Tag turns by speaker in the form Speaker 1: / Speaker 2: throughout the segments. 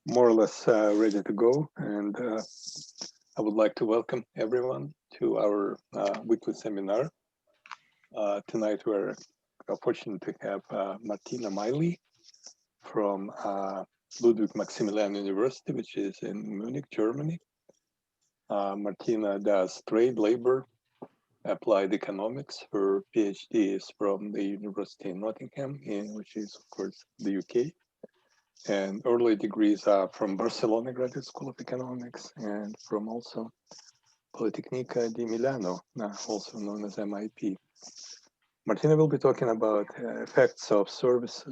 Speaker 1: more or less ready to go, and I would like to welcome everyone to our weekly seminar. Tonight we're fortunate to have Martina Magli from Ludwig-Maximilians University, which is in Munich, Germany. Martina does trade, labor, applied economics. Her PhD is from the University in Nottingham, which is, of course, the UK. And early degrees are from Barcelona Graduate School of Economics and from also Politecnica di Milano, also known as MIP. Martina will be talking about effects of service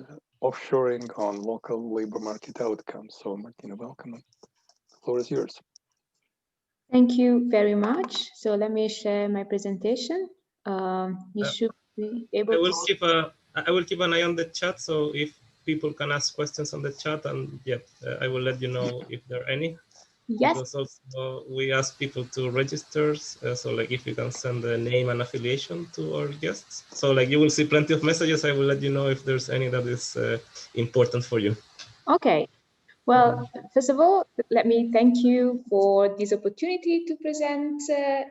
Speaker 1: offshoring on local labor market outcomes. So Martina, welcome. The floor is yours.
Speaker 2: Thank you very much. So let me share my presentation. You should be able to...
Speaker 3: I will keep an eye on the chat, so if people can ask questions on the chat, and I will let you know if there are any.
Speaker 2: Yes.
Speaker 3: Because also we ask people to register, so like if you can send the name and affiliation to our guests. So like you will see plenty of messages. I will let you know if there's any that is important for you.
Speaker 2: Okay. Well, first of all, let me thank you for this opportunity to present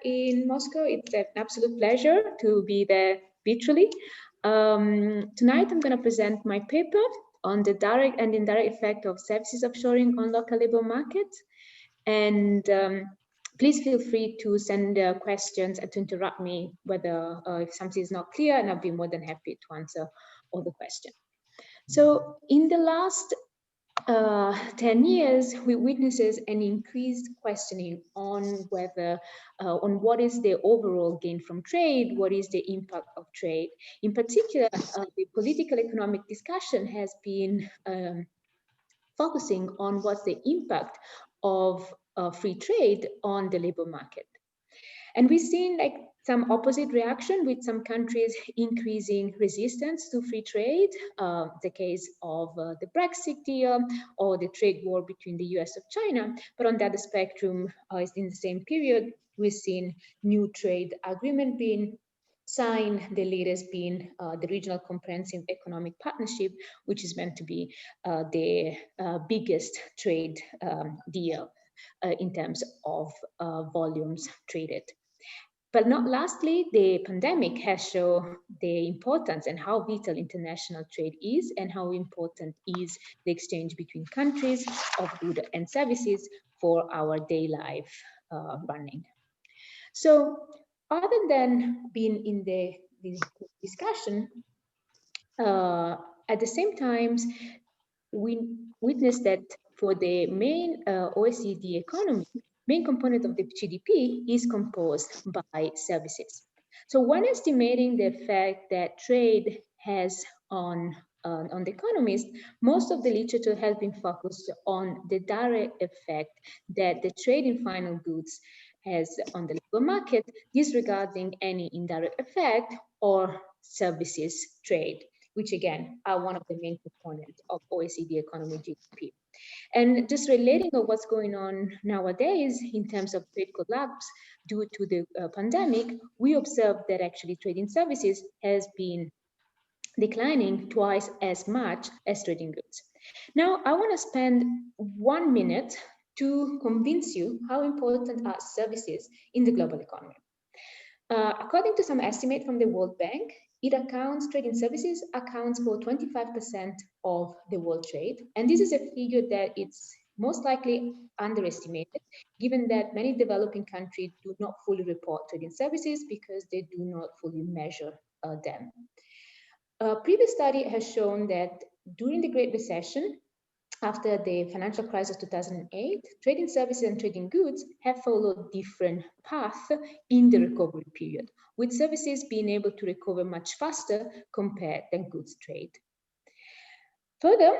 Speaker 2: in Moscow. It's an absolute pleasure to be there virtually. Tonight, I'm going to present my paper on the direct and indirect effect of services offshoring on local labor markets. And please feel free to send questions and to interrupt me whether if something is not clear, and I'll be more than happy to answer all the questions. So in the last 10 years, we witnesses an increased questioning on whether, on what is the overall gain from trade, what is the impact of trade. In particular, the political economic discussion has been focusing on what's the impact of free trade on the labor market. And we've seen like some opposite reaction with some countries increasing resistance to free trade, the case of the Brexit deal or the trade war between the US and China. But on the other spectrum, in the same period, we've seen new trade agreement being signed, the latest being the Regional Comprehensive Economic Partnership, which is meant to be the biggest trade deal in terms of volumes traded. But not lastly, the pandemic has shown the importance and how vital international trade is, and how important is the exchange between countries of goods and services for our daily life running. So other than being in this discussion, at the same time, we witnessed that for the main OECD economy, main component of the GDP is composed by services. So when estimating the effect that trade has on the economies, most of the literature has been focused on the direct effect that the trade in final goods has on the labor market, disregarding any indirect effect or services trade, which again are one of the main components of OECD economy GDP. And just relating to what's going on nowadays in terms of trade collapse due to the pandemic, we observe that actually trading services has been declining twice as much as trading goods. Now, I want to spend 1 minute to convince you how important are services in the global economy. According to some estimate from the World Bank, trading services accounts for 25% of the world trade. And this is a figure that it's most likely underestimated, given that many developing countries do not fully report trading services because they do not fully measure them. A previous study has shown that during the Great Recession, after the financial crisis of 2008, trading services and trading goods have followed different paths in the recovery period, with services being able to recover much faster compared than goods trade. Further,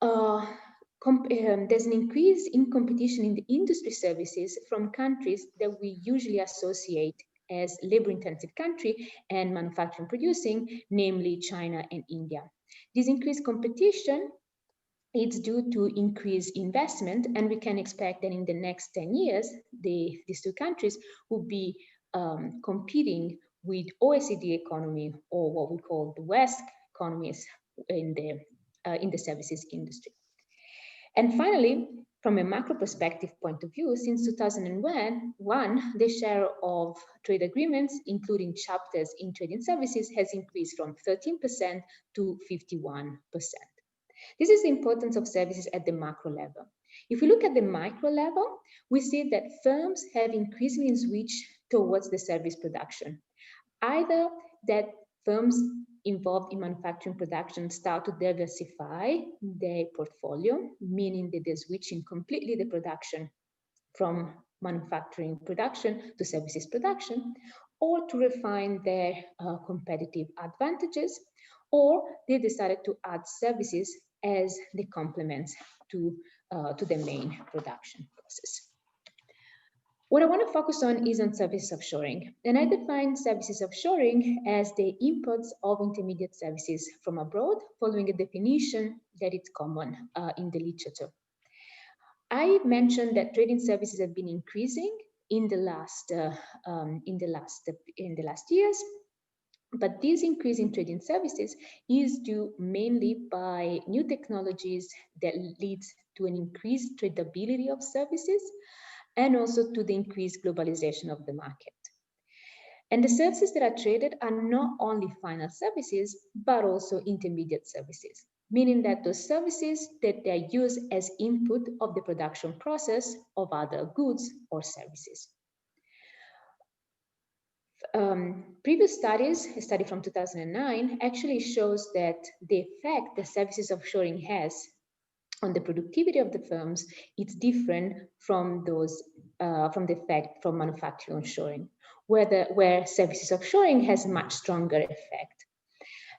Speaker 2: there's an increase in competition in the industry services from countries that we usually associate as labor-intensive country and manufacturing producing, namely China and India. This increased competition, it's due to increased investment, and we can expect that in the next 10 years, these two countries will be competing with OECD economy, or what we call the West economies in the services industry. And finally, From a macro perspective point of view, since 2001, the share of trade agreements, including chapters in trading services, has increased from 13% to 51%. This is the importance of services at the macro level. If we look at the micro level, we see that firms have increasingly switched towards the service production. Either that firms involved in manufacturing production start to diversify their portfolio, meaning that they're switching completely the production from manufacturing production to services production, or to refine their competitive advantages, or they decided to add services as the complements to the main production process. What I want to focus on is on services offshoring, and I define services offshoring as the imports of intermediate services from abroad, following a definition that is common in the literature. I mentioned that trading services have been increasing in the last years, but this increase in trading services is due mainly by new technologies that leads to an increased tradability of services, and also to the increased globalization of the market. And the services that are traded are not only final services, but also intermediate services, meaning that those services that they are used as input of the production process of other goods or services. Previous studies, a study from 2009, actually shows that the effect that services offshoring has on the productivity of the firms, it's different from those from the effect from manufacturing onshoring, where services offshoring has much stronger effect.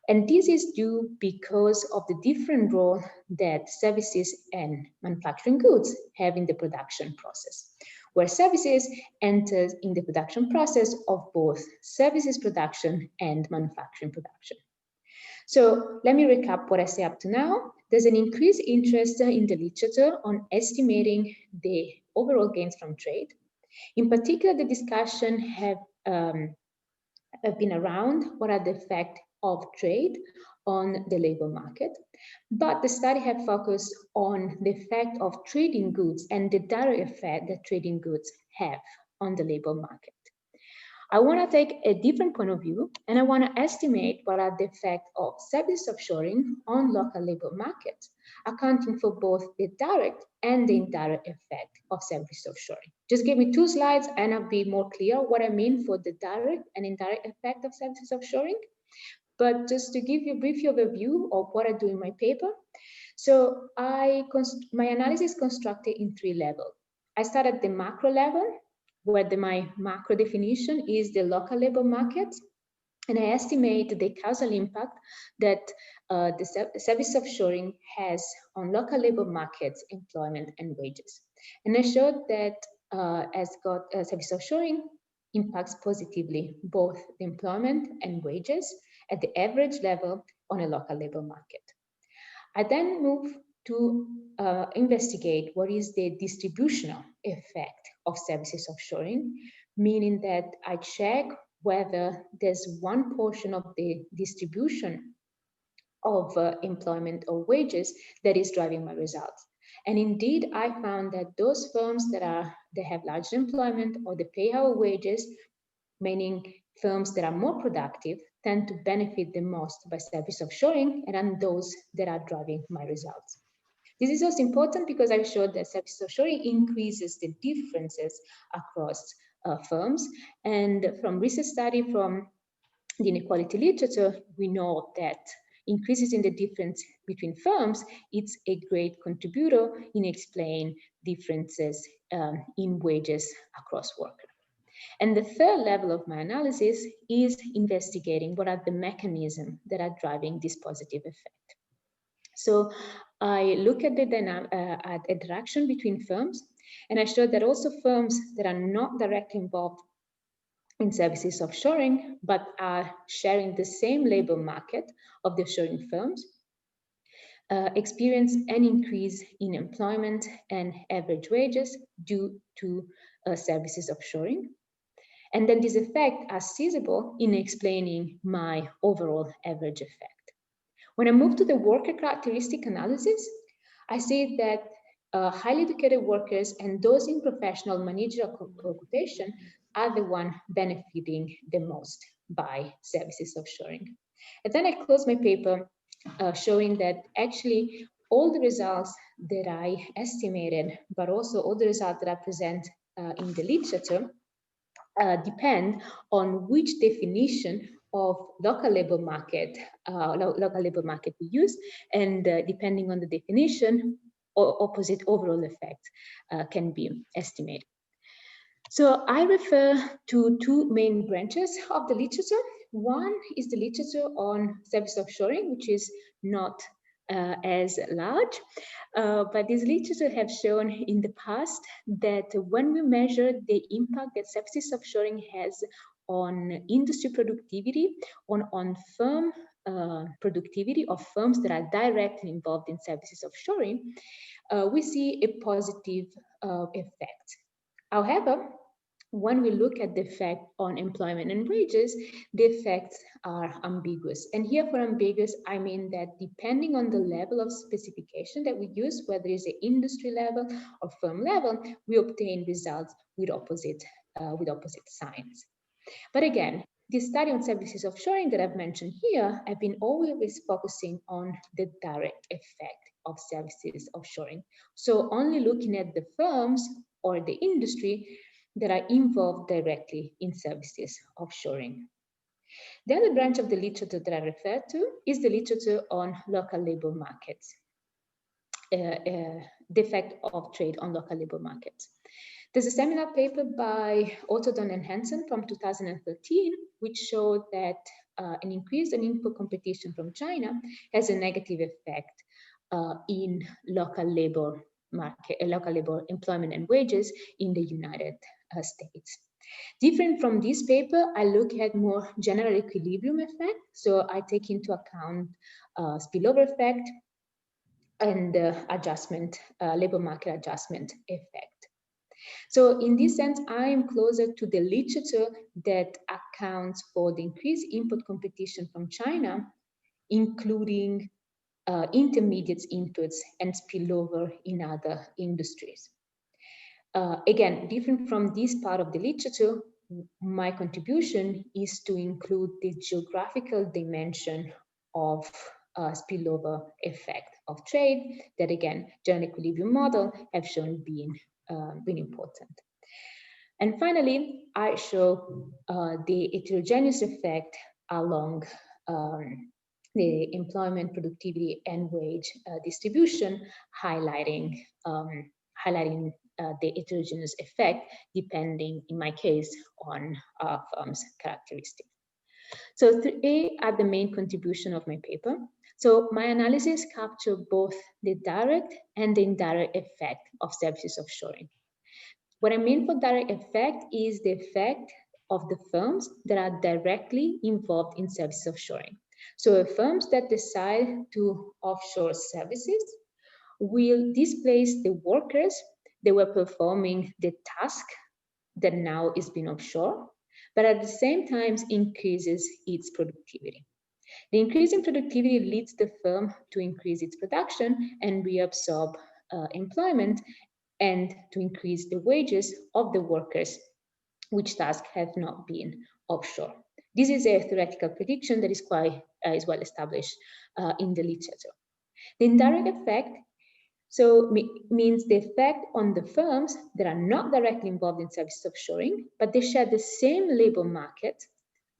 Speaker 2: And this is due because of the different role that services and manufacturing goods have in the production process, where services enters in the production process of both services production and manufacturing production. So let me recap what I say up to now. There's an increased interest in the literature on estimating the overall gains from trade. In particular, the discussion have been around what are the effects of trade on the labor market. But the study have focused on the effect of trading goods and the direct effect that trading goods have on the labor market. I want to take a different point of view, and I want to estimate what are the effects of service offshoring on local labor markets, accounting for both the direct and the indirect effect of service offshoring. Just give me 2 slides and I'll be more clear what I mean for the direct and indirect effect of services offshoring. But just to give you a brief overview of what I do in my paper. So my analysis is constructed in 3 levels. I start at the macro level, where my macro definition is the local labor market, and I estimate the causal impact that the service offshoring has on local labor markets, employment, and wages. And I showed that service offshoring impacts positively both the employment and wages at the average level on a local labor market. I then move to investigate what is the distributional effect of services offshoring, meaning that I check whether there's one portion of the distribution of employment or wages that is driving my results. And indeed, I found that those firms that have large employment or they pay higher wages, meaning firms that are more productive, tend to benefit the most by service offshoring, and those that are driving my results. This is also important because I showed that service offshoring increases the differences across firms. And from research study from the inequality literature, we know that increases in the difference between firms, it's a great contributor in explaining differences in wages across workers. And the third level of my analysis is investigating what are the mechanisms that are driving this positive effect. So I look at the interaction between firms, and I showed that also firms that are not directly involved in services offshoring, but are sharing the same labor market of the offshoring firms, experience an increase in employment and average wages due to services offshoring. And then these effects are seizable in explaining my overall average effect. When I move to the worker characteristic analysis, I see that highly educated workers and those in professional managerial occupation are the one benefiting the most by services offshoring. And then I close my paper showing that actually all the results that I estimated, but also all the results that I present in the literature depend on which definition of local labor market we use, and depending on the definition, opposite overall effects can be estimated. So I refer to two main branches of the literature. One is the literature on service offshoring, which is not as large, but this literature have shown in the past that when we measure the impact that services offshoring has on industry productivity, on firm productivity of firms that are directly involved in services offshoring, we see a positive effect. However, when we look at the effect on employment and wages, the effects are ambiguous. And here for ambiguous, I mean that depending on the level of specification that we use, whether it's an industry level or firm level, we obtain results with opposite signs. But again, the study on services offshoring that I've mentioned here, I've been always focusing on the direct effect of services offshoring. So only looking at the firms or the industry that are involved directly in services offshoring. The other branch of the literature that I refer to is the literature on local labor markets, the effect of trade on local labor markets. There's a seminal paper by Ottodon and Hansen from 2013, which showed that an increase in input competition from China has a negative effect in local labor market, local labor employment and wages in the United States. Different from this paper, I look at more general equilibrium effect. So I take into account spillover effect and adjustment, labor market adjustment effect. So in this sense, I am closer to the literature that accounts for the increased input competition from China, including intermediates inputs and spillover in other industries. Again, different from this part of the literature, my contribution is to include the geographical dimension of spillover effect of trade that, again, general equilibrium model have shown being important. And finally, I show the heterogeneous effect along the employment, productivity, and wage distribution, highlighting the heterogeneous effect, depending, in my case, on firms' characteristics. So three are the main contribution of my paper. So my analysis capture both the direct and the indirect effect of services offshoring. What I mean for direct effect is the effect of the firms that are directly involved in services offshoring. So firms that decide to offshore services will displace the workers that were performing the task that now is being offshore, but at the same time increases its productivity. The increase in productivity leads the firm to increase its production and reabsorb employment and to increase the wages of the workers, which tasks have not been offshore. This is a theoretical prediction that is quite well established in the literature. The indirect effect means the effect on the firms that are not directly involved in services offshoring, but they share the same labor market,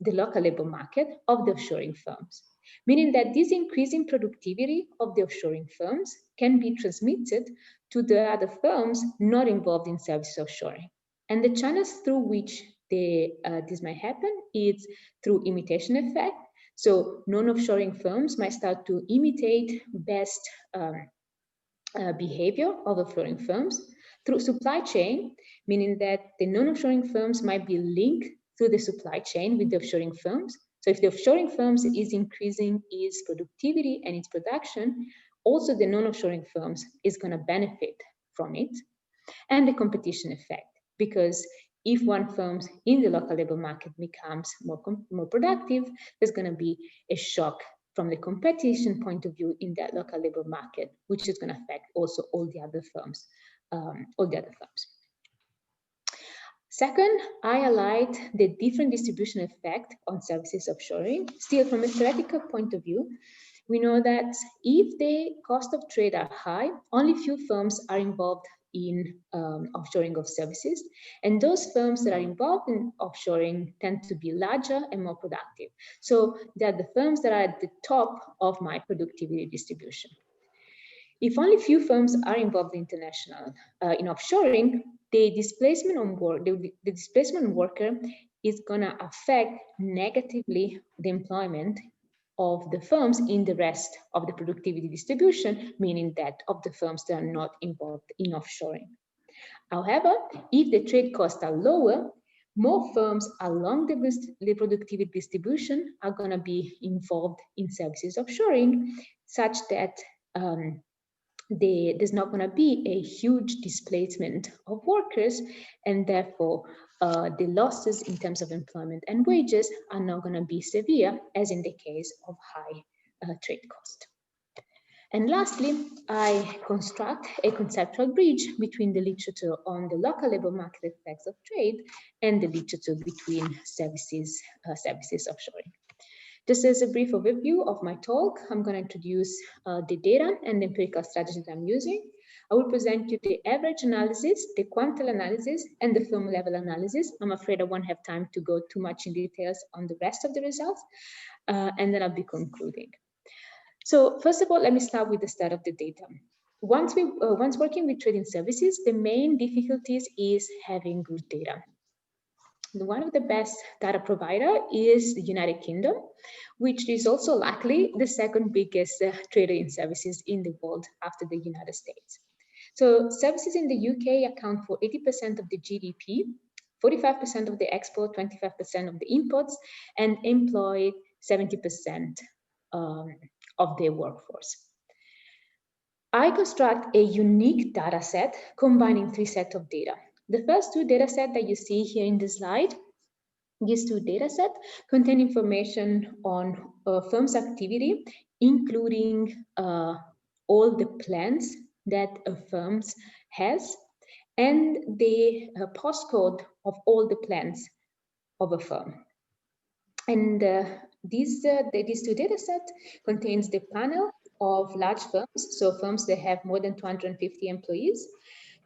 Speaker 2: the local labor market of the offshoring firms, meaning that this increase in productivity of the offshoring firms can be transmitted to the other firms not involved in services offshoring. And the channels through which this might happen is through imitation effect. So non-offshoring firms might start to imitate best behavior of offshoring firms, through supply chain, meaning that the non-offshoring firms might be linked through the supply chain with the offshoring firms. So if the offshoring firms is increasing its productivity and its production, also the non-offshoring firms is going to benefit from it. And the competition effect, because if one firm in the local labor market becomes more productive, there's going to be a shock from the competition point of view in that local labor market, which is going to affect also all the other firms. Second, I highlight the different distribution effect on services offshoring. Still, from a theoretical point of view, we know that if the cost of trade are high, only few firms are involved in offshoring of services. And those firms that are involved in offshoring tend to be larger and more productive. So they're the firms that are at the top of my productivity distribution. If only few firms are involved in in offshoring, the displacement on work, the displacement on worker is going to affect negatively the employment of the firms in the rest of the productivity distribution, meaning that of the firms that are not involved in offshoring. However, if the trade costs are lower, more firms along the productivity distribution are going to be involved in services offshoring, such that there's not going to be a huge displacement of workers, and therefore the losses in terms of employment and wages are not going to be severe, as in the case of high trade cost. And lastly, I construct a conceptual bridge between the literature on the local labor market effects of trade and the literature between services offshoring. Just as a brief overview of my talk, I'm going to introduce the data and the empirical strategy that I'm using. I will present you the average analysis, the quantile analysis, and the firm level analysis. I'm afraid I won't have time to go too much in details on the rest of the results, and then I'll be concluding. So first of all, let me start with the start of the data. Once working with trading services, the main difficulties is having good data. One of the best data provider is the United Kingdom, which is also likely the second biggest trader in services in the world after the United States. So services in the UK account for 80% of the GDP, 45% of the export, 25% of the imports, and employ 70% of their workforce. I construct a unique data set combining three sets of data. The first two data sets that you see here in the slide, these two data sets contain information on firms' activity, including all the plans that a firm has and the postcode of all the plans of a firm. And these two data sets contains the panel of large firms, so firms that have more than 250 employees,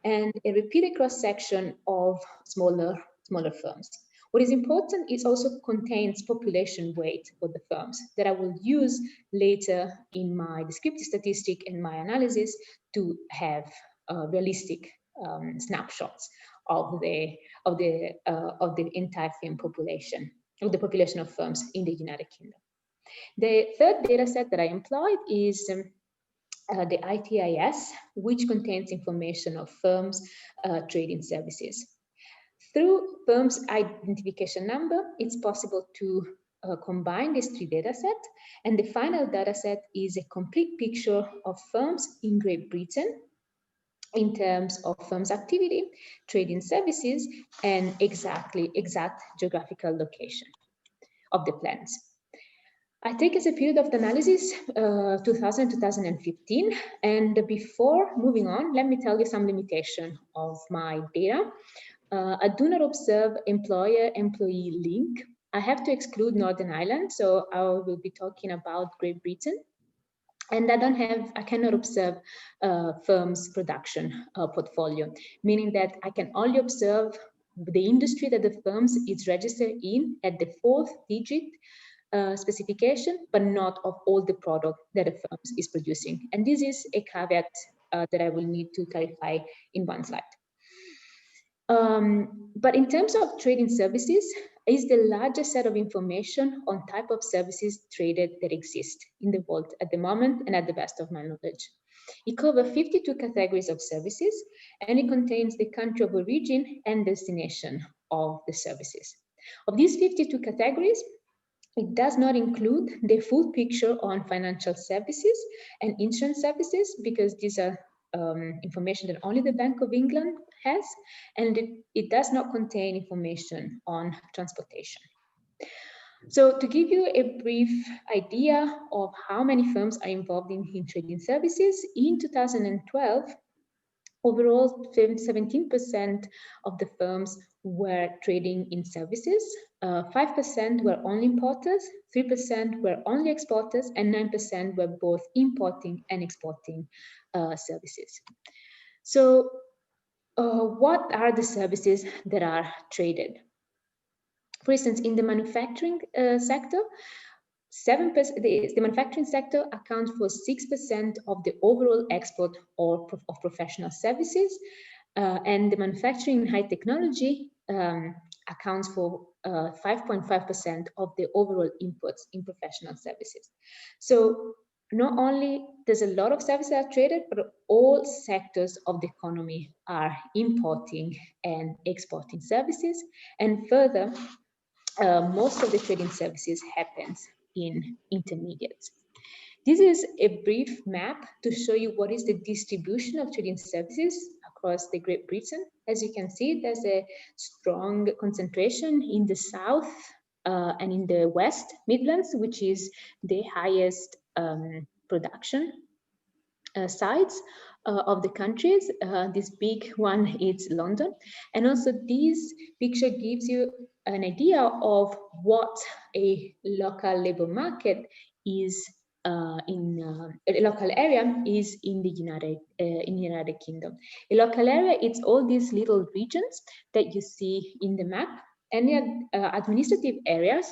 Speaker 2: and a repeated cross-section of smaller firms. What is important is also contains population weight for the firms that I will use later in my descriptive statistic and my analysis to have realistic snapshots of the entire firm population, of the population of firms in the United Kingdom. The third data set that I employed is the ITIS, which contains information of firms trading services. Through firms identification number, it's possible to combine these three data sets, and the final data set is a complete picture of firms in Great Britain in terms of firms' activity, trading services, and exact geographical location of the plans. I take as a period of the analysis 2000-2015, and before moving on, let me tell you some limitation of my data. I do not observe employer-employee link. I have to exclude Northern Ireland, so I will be talking about Great Britain. And I cannot observe firms' production portfolio, meaning that I can only observe the industry that the firms is registered in at the fourth digit specification, but not of all the product that a firm is producing. And this is a caveat that I will need to clarify in one slide. But in terms of trading services, is the largest set of information on type of services traded that exist in the world at the moment and at the best of my knowledge. It covers 52 categories of services, and it contains the country of origin and destination of the services. Of these 52 categories, it does not include the full picture on financial services and insurance services, because these are information that only the Bank of England has, and it does not contain information on transportation. So to give you a brief idea of how many firms are involved in trading services, in 2012, overall 17% of the firms were trading in services, 5% were only importers, 3% were only exporters, and 9% were both importing and exporting services. So what are the services that are traded? For instance, in the manufacturing sector, 7%, the manufacturing sector accounts for 6% of the overall export of professional services, and the manufacturing and high technology accounts for 5.5% of the overall inputs in professional services. So not only there's a lot of services that are traded, but all sectors of the economy are importing and exporting services, and further, most of the trading services happens in intermediates. This is a brief map to show you what is the distribution of trading services across the Great Britain. As you can see, there's a strong concentration in the south and in the West Midlands, which is the highest production sites of the countries. This big one is London. And also this picture gives you an idea of what a local labor market is in a local area is in the United Kingdom. A local area, it's all these little regions that you see in the map, and they are administrative areas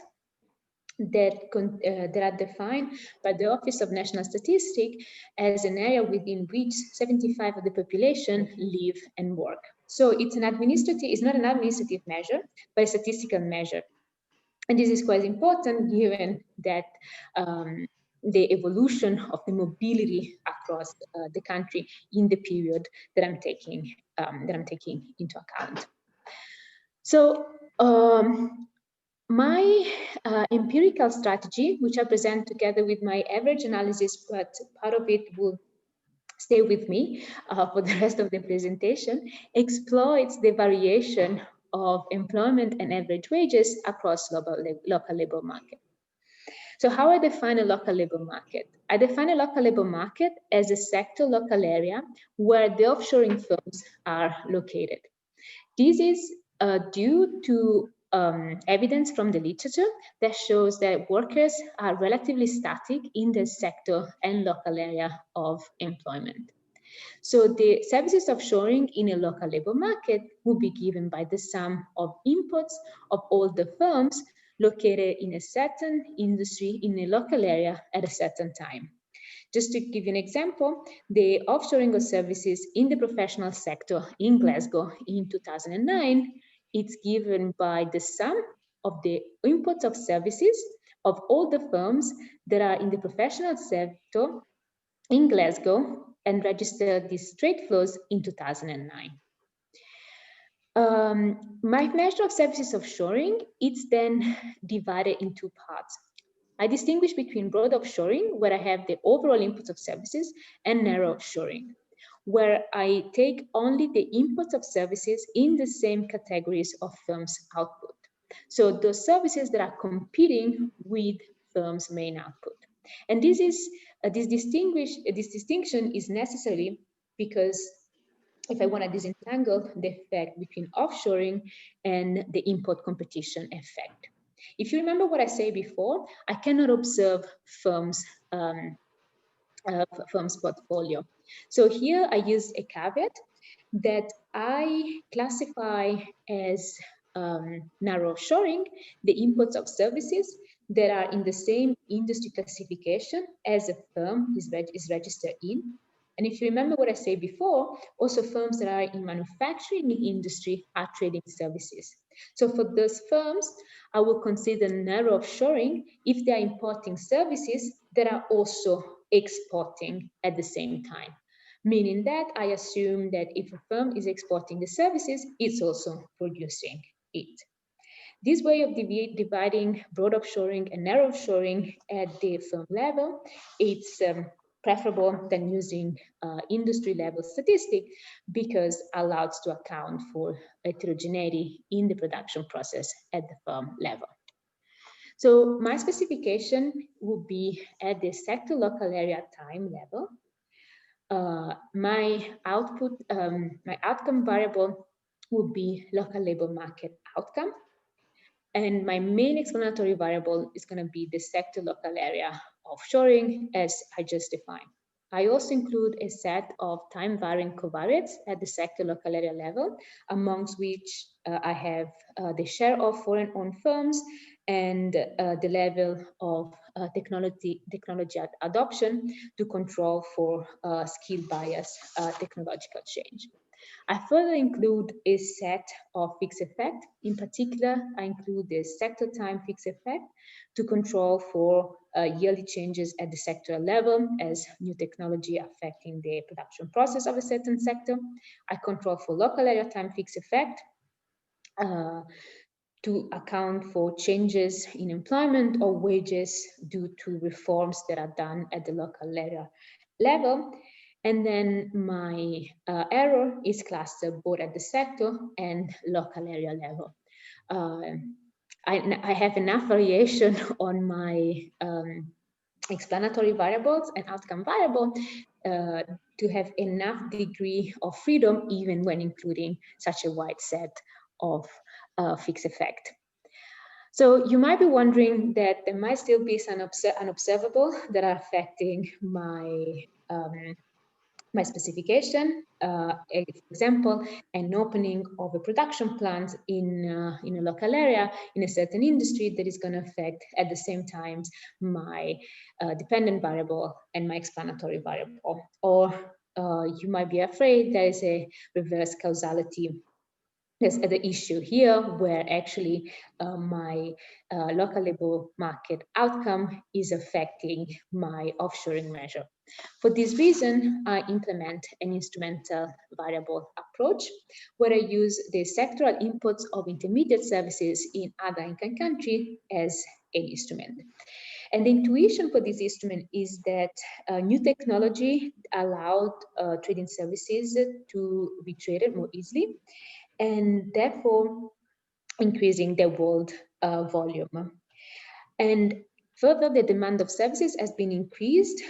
Speaker 2: that are defined by the Office of National Statistics as an area within which 75% of the population live and work. So it's not an administrative measure, but a statistical measure. And this is quite important given that the evolution of the mobility across the country in the period that I'm taking into account. So my empirical strategy, which I present together with my average analysis, but part of it will stay with me for the rest of the presentation, exploits the variation of employment and average wages across local labor market. So how I define a local labor market? I define a local labor market as a sector local area where the offshoring firms are located. This is due to evidence from the literature that shows that workers are relatively static in the sector and local area of employment. So the services offshoring in a local labor market will be given by the sum of inputs of all the firms located in a certain industry in a local area at a certain time. Just to give you an example, the offshoring of services in the professional sector in Glasgow in 2009, it's given by the sum of the inputs of services of all the firms that are in the professional sector in Glasgow and registered these trade flows in 2009. My measure of services offshoring, it's then divided in two parts. I distinguish between broad offshoring, where I have the overall inputs of services, and narrow offshoring, where I take only the inputs of services in the same categories of firms' output. So those services that are competing with firms' main output. And this distinction is necessary because if I want to disentangle the effect between offshoring and the import competition effect. If you remember what I said before, I cannot observe firms' portfolio. So here I use a caveat that I classify as narrow offshoring the inputs of services that are in the same industry classification as a firm is registered in. And if you remember what I said before, also firms that are in manufacturing industry are trading services. So for those firms, I will consider narrow offshoring if they are importing services that are also exporting at the same time. Meaning that I assume that if a firm is exporting the services, it's also producing it. This way of dividing broad offshoring and narrow offshoring at the firm level, it's preferable than using industry level statistic because allows to account for heterogeneity in the production process at the firm level. So my specification would be at the sector local area time level. My outcome variable would be local labor market outcome. And my main explanatory variable is going to be the sector local area offshoring, as I just defined. I also include a set of time varying covariates at the sector local area level, amongst which I have the share of foreign owned firms and the level of technology adoption to control for skill bias technological change. I further include a set of fixed effect. In particular, I include the sector time fixed effect to control for yearly changes at the sectoral level as new technology affecting the production process of a certain sector. I control for local area time fixed effect to account for changes in employment or wages due to reforms that are done at the local area level. And then my error is clustered both at the sector and local area level. I have enough variation on my explanatory variables and outcome variable to have enough degree of freedom even when including such a wide set of fixed effect. So you might be wondering that there might still be some unobservable that are affecting my my specification. For example, an opening of a production plant in a local area in a certain industry that is going to affect at the same time my dependent variable and my explanatory variable. Or you might be afraid there is a reverse causality. There's the issue here where actually my local labor market outcome is affecting my offshoring measure. For this reason, I implement an instrumental variable approach where I use the sectoral inputs of intermediate services in other income country as an instrument. And the intuition for this instrument is that new technology allowed trading services to be traded more easily, and therefore increasing the world volume. And further, the demand of services has been increased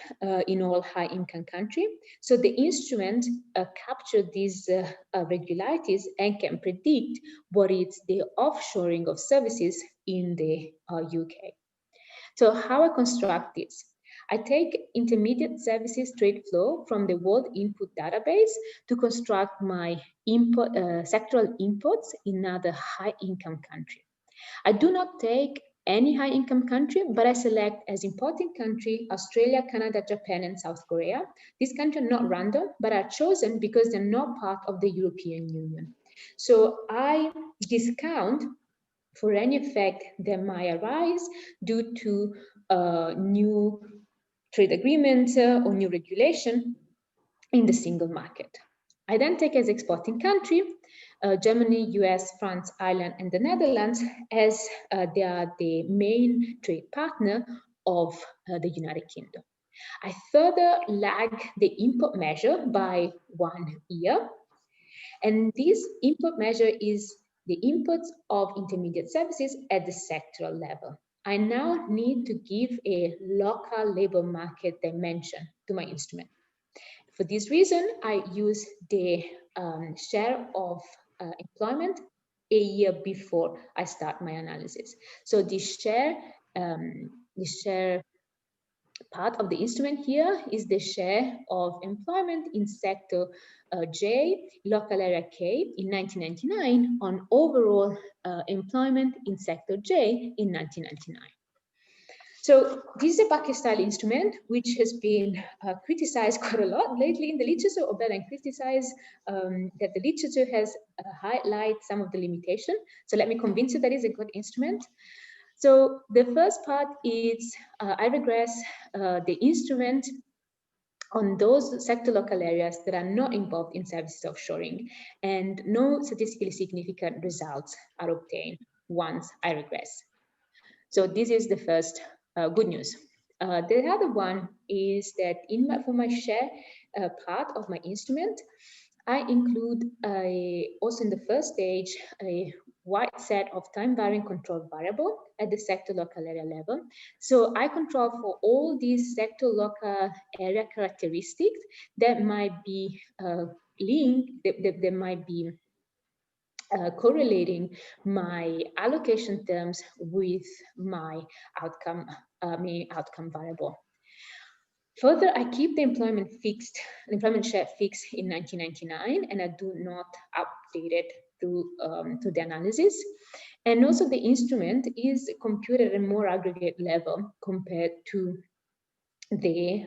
Speaker 2: in all high-income countries. So the instrument captures these regularities and can predict what is the offshoring of services in the UK. So how I construct this? I take intermediate services trade flow from the world input database to construct my input, sectoral inputs in other high-income country. I do not take any high-income country, but I select as important country Australia, Canada, Japan, and South Korea. These countries are not random, but are chosen because they're not part of the European Union. So I discount for any effect that might arise due to new trade agreement or new regulation in the single market. I then take as exporting country Germany, US, France, Ireland, and the Netherlands, as they are the main trade partner of the United Kingdom. I further lag the input measure by 1 year, and this input measure is the inputs of intermediate services at the sectoral level. I now need to give a local labor market dimension to my instrument. For this reason, I use the share of employment a year before I start my analysis. So the share part of the instrument here is the share of employment in sector J, local area K in 1999 on overall employment in sector J in 1999. So this is a bucket style instrument which has been criticized quite a lot lately in the literature, or better, criticized that the literature has highlighted some of the limitations. So let me convince you that it's a good instrument. So the first part is I regress the instrument on those sector local areas that are not involved in services offshoring, and no statistically significant results are obtained once I regress. So this is the first good news. The other one is that for my share part of my instrument, I include also in the first stage a wide set of time-varying control variable at the sector local area level. So I control for all these sector local area characteristics that might be linked, that might be correlating my allocation terms with my outcome variable. Further, I keep the employment share fixed in 1999, and I do not update it through the analysis. And also the instrument is computed at a more aggregate level compared to the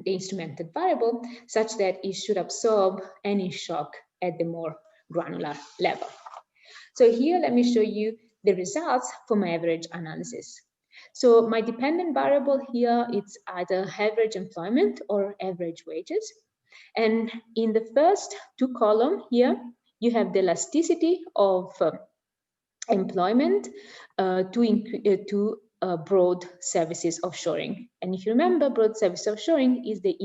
Speaker 2: instrumented variable, such that it should absorb any shock at the more granular level. So here, let me show you the results for my average analysis. So my dependent variable here, it's either average employment or average wages. And in the first two columns here, you have the elasticity of employment to broad services offshoring. And if you remember, broad service offshoring is the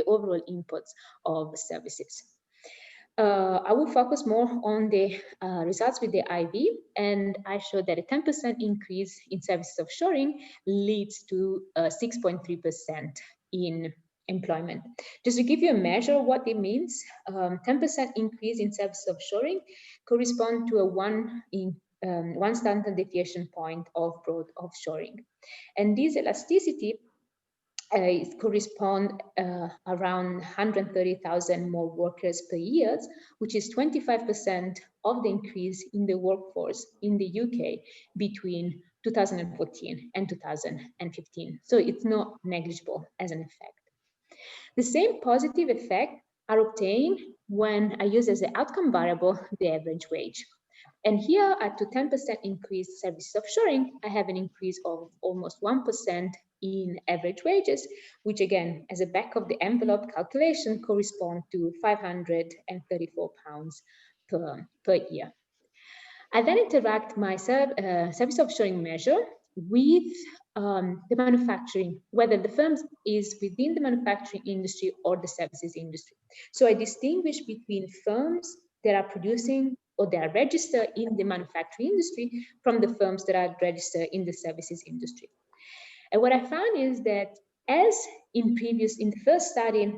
Speaker 2: overall inputs of services. I will focus more on the results with the IV, and I showed that a 10% increase in services offshoring leads to 6.3% in employment. Just to give you a measure of what it means, 10% increase in services offshoring correspond to a one standard deviation point of broad offshoring. And this elasticity correspond around 130,000 more workers per year, which is 25% of the increase in the workforce in the UK between 2014 and 2015. So it's not negligible as an effect. The same positive effect are obtained when I use as the outcome variable the average wage. And here, at to 10% increase services offshoring, I have an increase of almost 1% in average wages, which again, as a back of the envelope calculation, correspond to £534 per year. I then interact my service offshoring measure with the manufacturing, whether the firm is within the manufacturing industry or the services industry. So I distinguish between firms that are producing or that are registered in the manufacturing industry from the firms that are registered in the services industry. And what I found is that as in the first study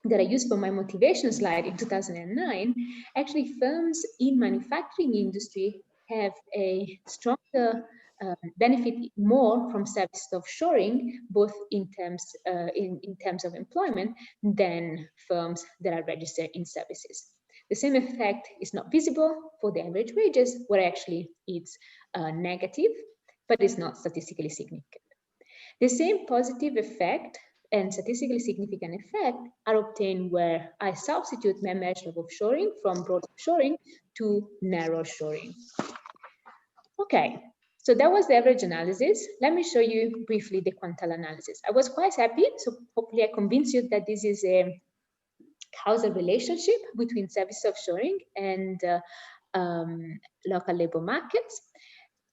Speaker 2: that I used for my motivation slide in 2009, actually firms in manufacturing industry have a stronger benefit more from services offshoring, both in terms of employment, than firms that are registered in services. The same effect is not visible for the average wages, where actually it's negative, but it's not statistically significant. The same positive effect and statistically significant effect are obtained where I substitute my measure of offshoring from broad offshoring to narrow shoring. Okay, so that was the average analysis. Let me show you briefly the quantile analysis. I was quite happy, so hopefully I convinced you that this is a causal relationship between service offshoring and local labor markets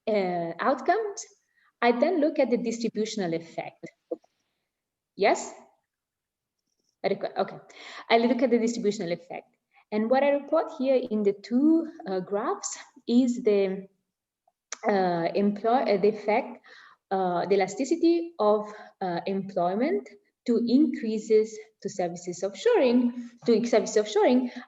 Speaker 2: outcomes. I then look at the distributional effect. Yes? Okay. I look at the distributional effect. And what I report here in the two graphs is the effect, the elasticity of employment to increases to services offshoring,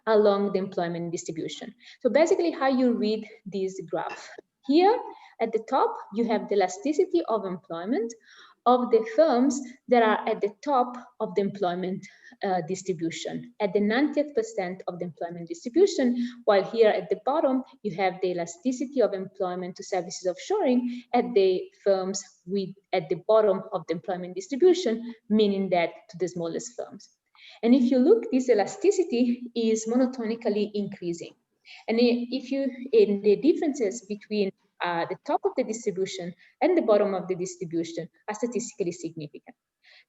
Speaker 2: along the employment distribution. So basically how you read this graph. Here at the top, you have the elasticity of employment of the firms that are at the top of the employment distribution, at the 90th% of the employment distribution, while here at the bottom, you have the elasticity of employment to services offshoring at the firms at the bottom of the employment distribution, meaning that to the smallest firms. And if you look, this elasticity is monotonically increasing. And in the differences between the top of the distribution and the bottom of the distribution are statistically significant.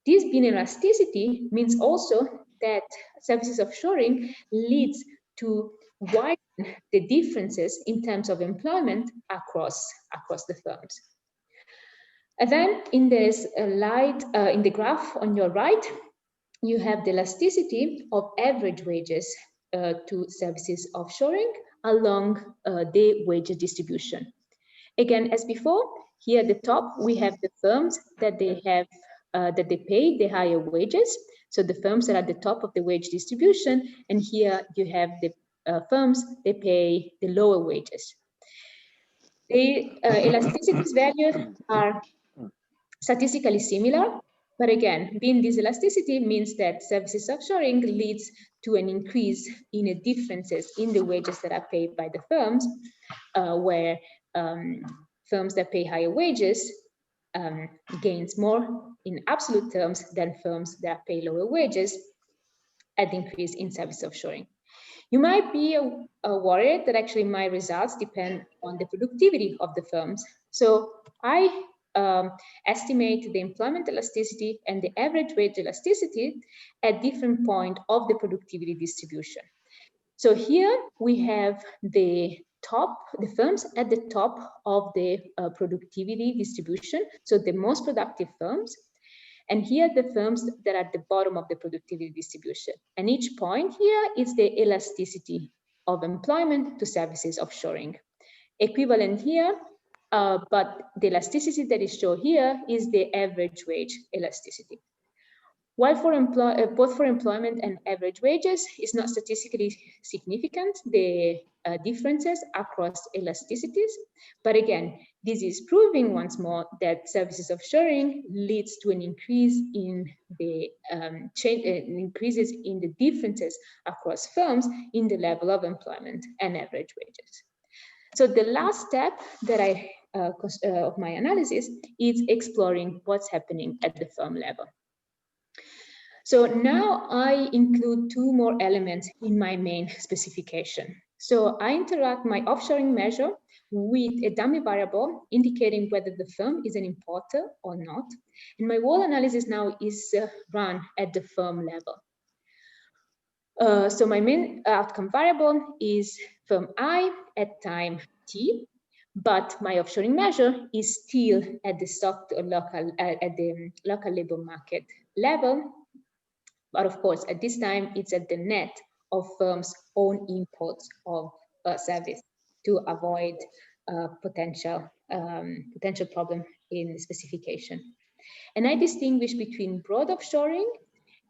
Speaker 2: This being elasticity means also that services offshoring leads to widen the differences in terms of employment across the firms. And then in this in the graph on your right, you have the elasticity of average wages to services offshoring along the wage distribution. Again, as before, here at the top, we have the firms that they pay the higher wages. So the firms that are at the top of the wage distribution, and here you have the firms that pay the lower wages. The elasticities valued are statistically similar, but again, being this elasticity means that services offshoring leads to an increase in the differences in the wages that are paid by the firms, where firms that pay higher wages gains more in absolute terms than firms that pay lower wages at the increase in service offshoring. You might be worried that actually my results depend on the productivity of the firms. So I estimate the employment elasticity and the average wage elasticity at different points of the productivity distribution. So here we have the firms at the top of the productivity distribution, so the most productive firms. And here the firms that are at the bottom of the productivity distribution. And each point here is the elasticity of employment to services offshoring. Equivalent here, but the elasticity that is shown here is the average wage elasticity. While both for employment and average wages is not statistically significant, the differences across elasticities. But again, this is proving once more that services offshoring leads to an increase in the increases in the differences across firms in the level of employment and average wages. So the last step that of my analysis is exploring what's happening at the firm level. So now I include two more elements in my main specification. So I interact my offshoring measure with a dummy variable indicating whether the firm is an importer or not. And my whole analysis now is run at the firm level. So my main outcome variable is firm I at time t, but my offshoring measure is still at the local labor market level. But of course, at this time, it's at the net of firms' own imports of service to avoid potential problem in the specification. And I distinguish between broad offshoring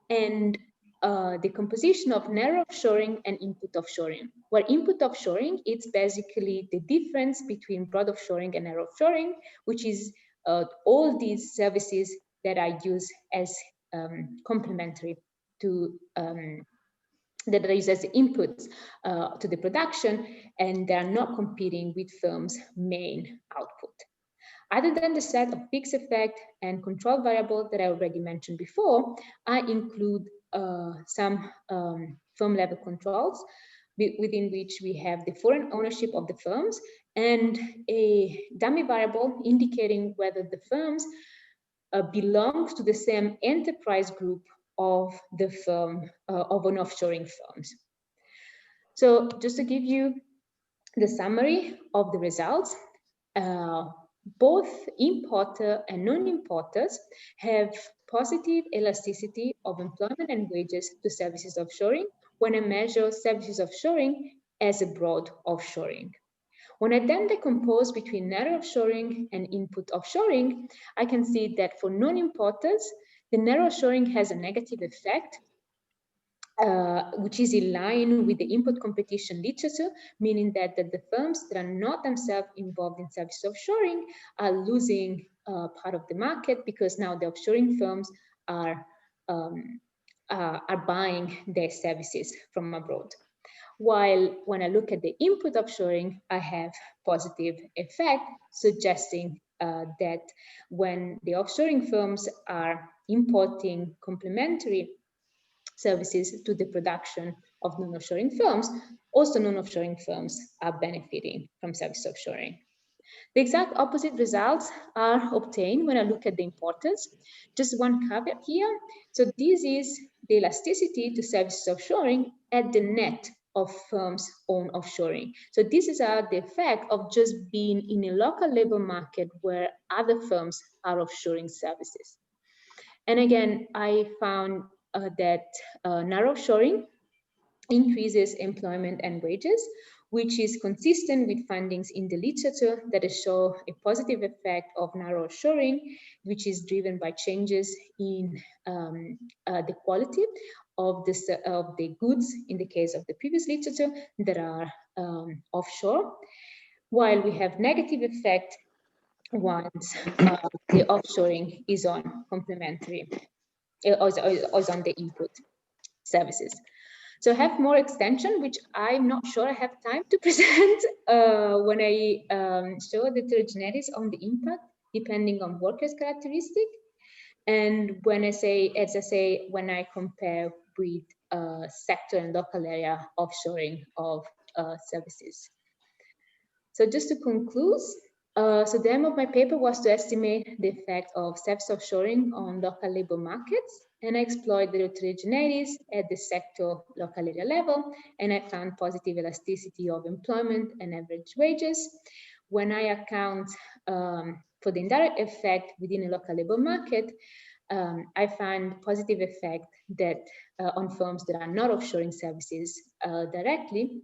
Speaker 2: and the composition of narrow offshoring and input offshoring. Where input offshoring, it's basically the difference between broad offshoring and narrow offshoring, which is all these services that I use as complementary to that are used as inputs to the production, and they are not competing with firms' main output. Other than the set of fixed effect and control variable that I already mentioned before, I include some firm level controls within which we have the foreign ownership of the firms and a dummy variable indicating whether the firms belongs to the same enterprise group of the firm, of an offshoring firms. So just to give you the summary of the results, both importer and non-importers have positive elasticity of employment and wages to services offshoring when I measure services offshoring as a broad offshoring. When I then decompose between narrow offshoring and input offshoring, I can see that for non-importers, the narrow offshoring has a negative effect, which is in line with the input competition literature, meaning that the firms that are not themselves involved in service offshoring are losing part of the market because now the offshoring firms are buying their services from abroad. While when I look at the input offshoring, I have positive effect, suggesting that when the offshoring firms are importing complementary services to the production of non-offshoring firms, also non-offshoring firms are benefiting from service offshoring. The exact opposite results are obtained when I look at the importers. Just one caveat here. So this is the elasticity to services offshoring at the net of firms' own offshoring. So this is the effect of just being in a local labor market where other firms are offshoring services. And again, I found that narrow offshoring increases employment and wages, which is consistent with findings in the literature that show a positive effect of narrow shoring, which is driven by changes in the quality of the goods in the case of the previous literature that are offshore, while we have negative effect once the offshoring is on complementary, is on the input services. So I have more extension, which I'm not sure I have time to present when I show the heterogeneity on the impact depending on workers' characteristic. And when I say, as I say, when I compare with sector and local area offshoring of services. So just to conclude, so the aim of my paper was to estimate the effect of service offshoring on local labor markets, and I explored the heterogeneities at the sector local area level, and I found positive elasticity of employment and average wages. When I account for the indirect effect within a local labor market, I find positive effect that on firms that are not offshoring services directly.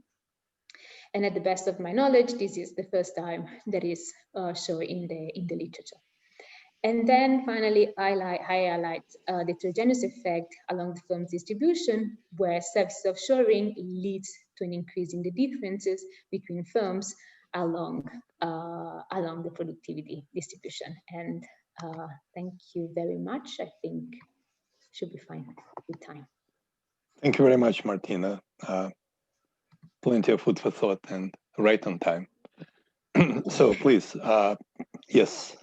Speaker 2: And at the best of my knowledge, this is the first time that is shown in the literature. And then finally, I highlight the heterogeneous effect along the firm's distribution, where service offshoring leads to an increase in the differences between firms along the productivity distribution. And thank you very much. I think should be fine with time.
Speaker 1: Thank you very much, Martina. Plenty of food for thought and right on time. So please, yes,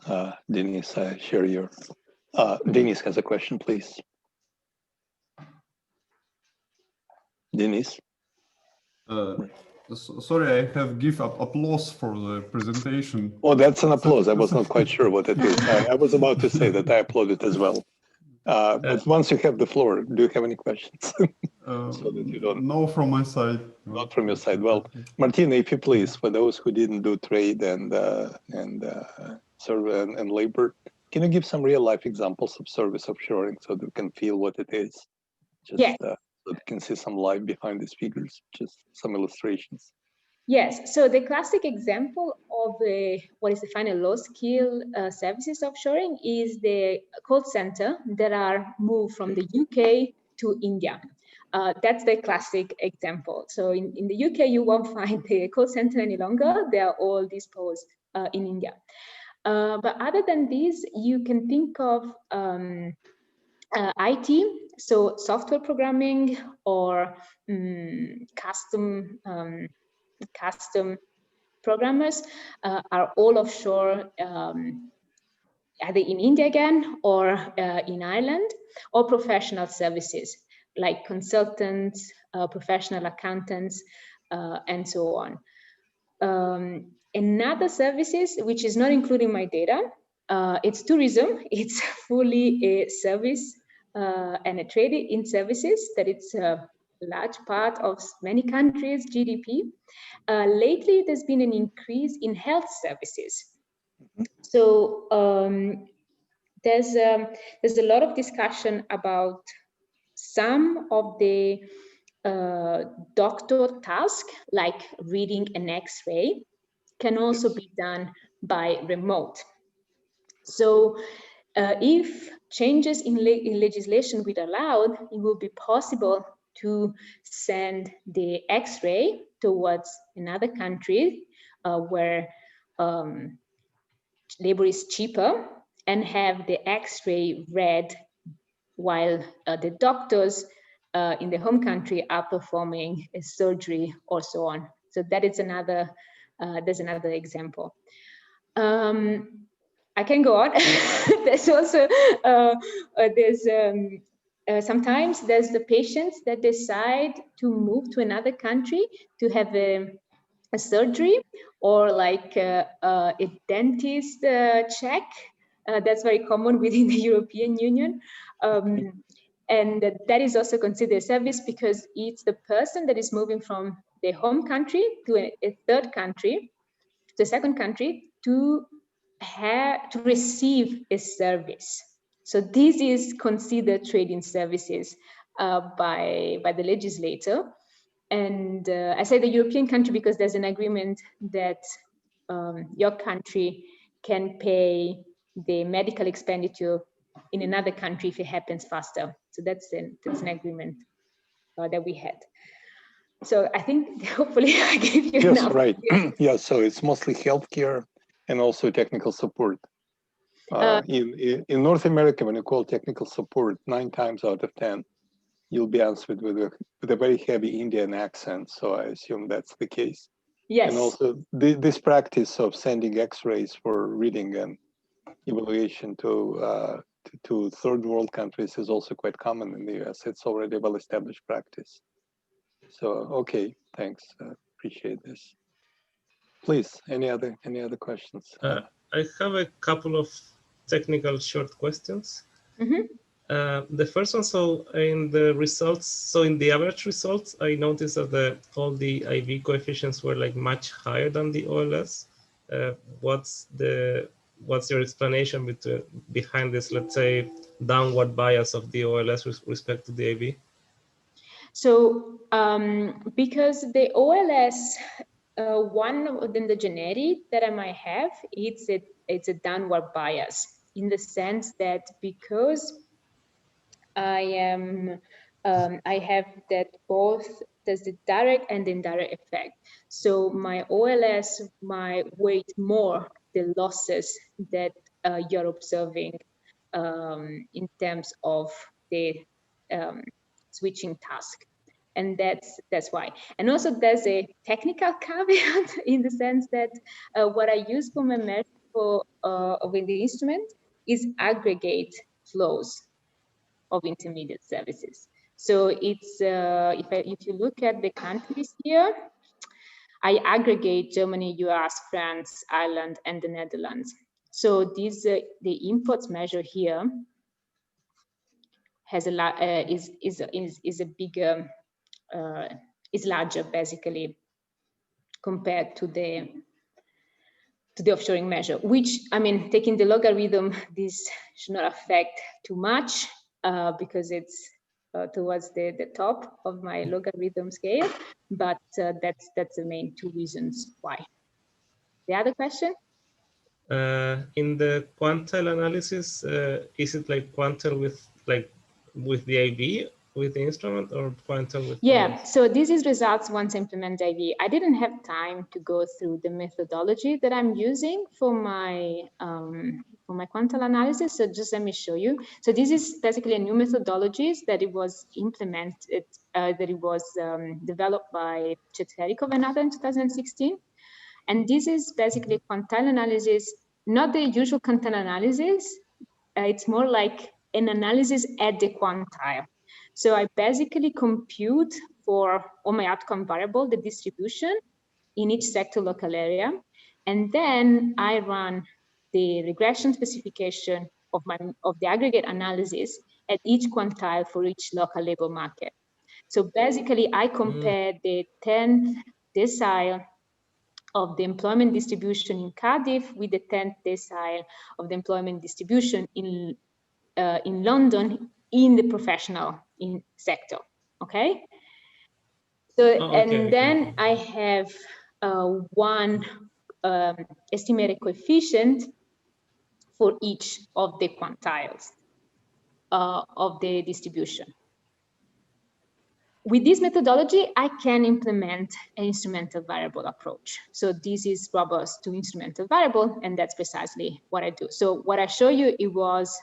Speaker 1: Denise, share your, Denise has a question, please. Denise?
Speaker 4: Sorry, I have give applause for the presentation.
Speaker 1: Oh, that's an applause. I was not quite sure what it is. I was about to say that I applauded as well. But once you have the floor, do you have any questions? So that you don't.
Speaker 4: No, from my side.
Speaker 1: Not from your side. Well, Martina, if you please, for those who didn't do trade and labor, can you give some real life examples of service offshoring so that we can feel what it is? Just
Speaker 2: yeah.
Speaker 1: So we can see some light behind these figures, just some illustrations.
Speaker 2: Yes, so the classic example of what is defined as low-skill services offshoring is the call center that are moved from the UK to India. That's the classic example. So in the UK, you won't find the call center any longer. They are all disposed in India. But other than this, you can think of IT, so software programming or custom programmers are all offshore, either in India again or in Ireland, or professional services like consultants, professional accountants, and so on. Another services, which is not including my data, it's tourism. It's fully a service and a trade in services that it's a large part of many countries' GDP. Lately, there's been an increase in health services. So there's a lot of discussion about some of the doctor tasks, like reading an X-ray, can also be done by remote. So if changes in legislation will allow, it will be possible to send the X-ray towards another country where labor is cheaper, and have the X-ray read while the doctors in the home country are performing a surgery or so on. So that is another, there's another example. I can go on. There's also, sometimes there's the patients that decide to move to another country to have a surgery, or like a dentist check. That's very common within the European Union. And that is also considered a service because it's the person that is moving from their home country to a third country, to a second country, to receive a service. So this is considered trading services by the legislator. And I say the European country because there's an agreement that your country can pay the medical expenditure in another country if it happens faster. So that's an agreement that we had. So I think hopefully I gave you enough.
Speaker 1: Yes, right. Yeah, so it's mostly healthcare and also technical support. In North America, when you call technical support, 9 times out of 10, you'll be answered with a very heavy Indian accent. So I assume that's the case.
Speaker 2: Yes.
Speaker 1: And also this practice of sending X-rays for reading and evaluation to third world countries is also quite common in the US. It's already a well-established practice. So, okay, thanks. Appreciate this. Please, any other questions?
Speaker 3: I have a couple of technical short questions.
Speaker 2: Mm-hmm.
Speaker 3: The first one, so in the results, so in the average results, I noticed that all the IV coefficients were like much higher than the OLS. What's your explanation behind this, let's say, downward bias of the OLS with respect to the IV?
Speaker 2: So because the OLS, one of the generic that I might have, it's a downward bias in the sense that because I have that both there's the direct and indirect effect. So my OLS might weight more the losses that you're observing in terms of the switching task. And that's why. And also there's a technical caveat in the sense that what I use for my measure with the instrument is aggregate flows of intermediate services. So it's if you look at the countries here, I aggregate Germany, US, France, Ireland, and the Netherlands. So these the imports measure here has a is a bigger is larger basically compared to the offshoring measure, which, I mean, taking the logarithm, this should not affect too much because it's towards the top of my logarithm scale, but that's the main 2 reasons why. The other question?
Speaker 3: In the quantile analysis, is it like quantile with the IV with the instrument, or quantile with?
Speaker 2: Yeah, so this is results once I implement IV. I didn't have time to go through the methodology that I'm using for my quantile analysis. So just let me show you. So this is basically a new methodology that it was implemented, that it was developed by Chetverikov and others in 2016. And this is basically quantile analysis, not the usual quantile analysis. It's more like an analysis at the quantile. So I basically compute for all my outcome variable, the distribution in each sector local area. And then I run the regression specification of the aggregate analysis at each quantile for each local labor market. So basically I compare the 10th decile of the employment distribution in Cardiff with the 10th decile of the employment distribution in London in the professional sector. Okay. So then I have one estimated coefficient for each of the quantiles of the distribution. With this methodology, I can implement an instrumental variable approach. So this is robust to instrumental variable, and that's precisely what I do. So what I show you, it was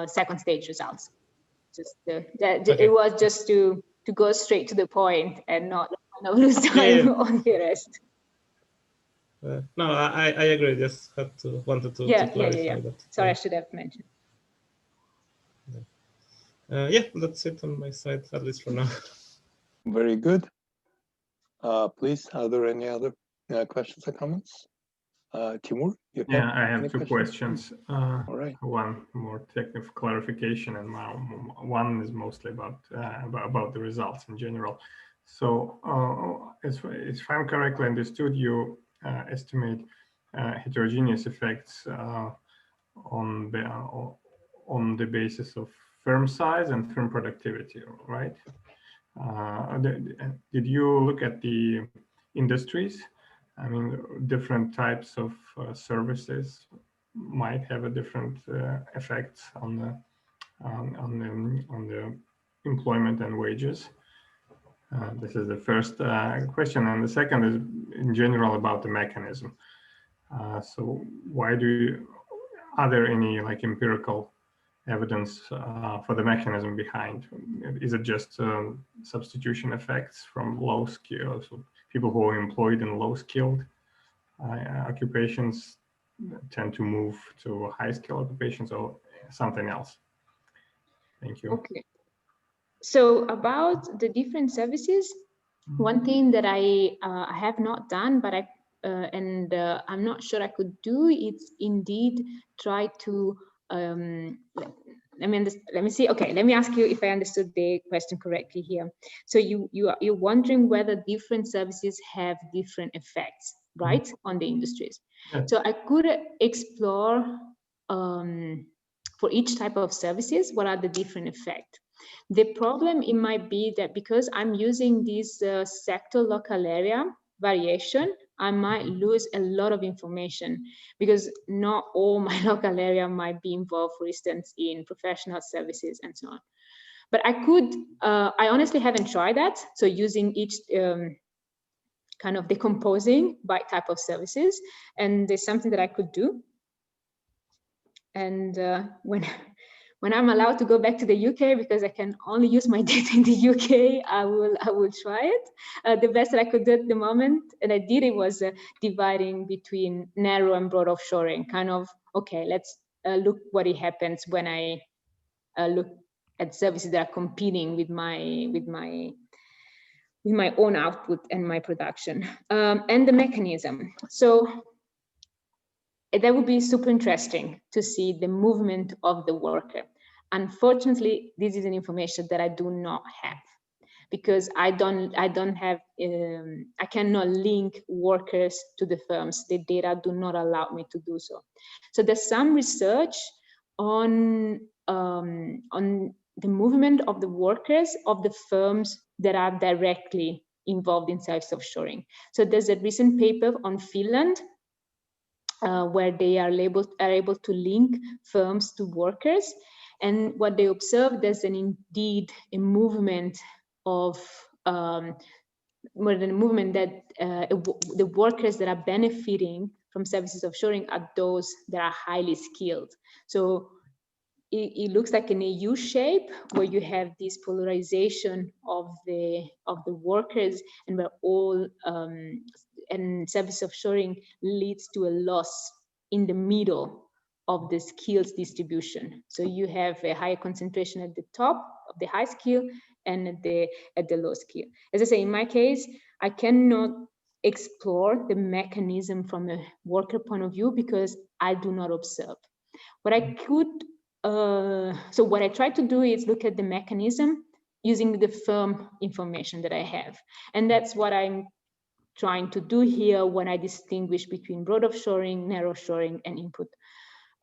Speaker 2: second stage results. Just it was just to go straight to the point and not lose time on the rest.
Speaker 3: No, I agree. Just wanted to clarify that.
Speaker 2: Sorry, I should have mentioned.
Speaker 3: Yeah, that's it on my side, at least for now.
Speaker 1: Very good. Please, are there any other questions or comments? Timur?
Speaker 4: Yeah, I have 2 questions.
Speaker 1: All right.
Speaker 4: One more technical clarification, and one is mostly about the results in general. So, if I'm correctly understood, you estimate heterogeneous effects on the basis of firm size and firm productivity, right? Did you look at the industries? I mean, different types of services might have a different effect on the employment and wages. This is the first question, and the second is in general about the mechanism. So why are there any like empirical evidence for the mechanism behind? Is it just substitution effects from low skills, so people who are employed in low skilled occupations tend to move to high skilled occupations, or something else? Thank you.
Speaker 2: Okay. So about the different services, one thing that I have not done, but I'm not sure I could do, is indeed try to let me see. Okay, let me ask you if I understood the question correctly here. So you're wondering whether different services have different effects, right, on the industries. Yeah. So I could explore for each type of services what are the different effects. The problem, it might be that because I'm using this sector local area variation, I might lose a lot of information because not all my local area might be involved, for instance, in professional services and so on. But I could, I honestly haven't tried that. So using each kind of decomposing by type of services, and there's something that I could do. And when I'm allowed to go back to the UK, because I can only use my data in the UK, I will try it. The best that I could do at the moment, and I did it, was dividing between narrow and broad offshoring. Kind of, okay, let's look what it happens when I look at services that are competing with my own output and my production, and the mechanism. So that would be super interesting to see the movement of the worker. Unfortunately, this is an information that I do not have, because I don't have, I cannot link workers to the firms. The data do not allow me to do so. So there's some research on the movement of the workers of the firms that are directly involved in self-offshoring. So there's a recent paper on Finland, where they are able to link firms to workers, and what they observed, there's indeed a movement of more than a movement that the workers that are benefiting from services offshoring are those that are highly skilled. So it looks like an U shape where you have this polarization of the workers, and where all and service offshoring leads to a loss in the middle of the skills distribution. So you have a higher concentration at the top of the high skill and at the low skill. As I say, in my case, I cannot explore the mechanism from a worker point of view because I do not observe. What I could, so what I try to do is look at the mechanism using the firm information that I have. And that's what I'm trying to do here when I distinguish between broad offshoring, narrow offshoring, and input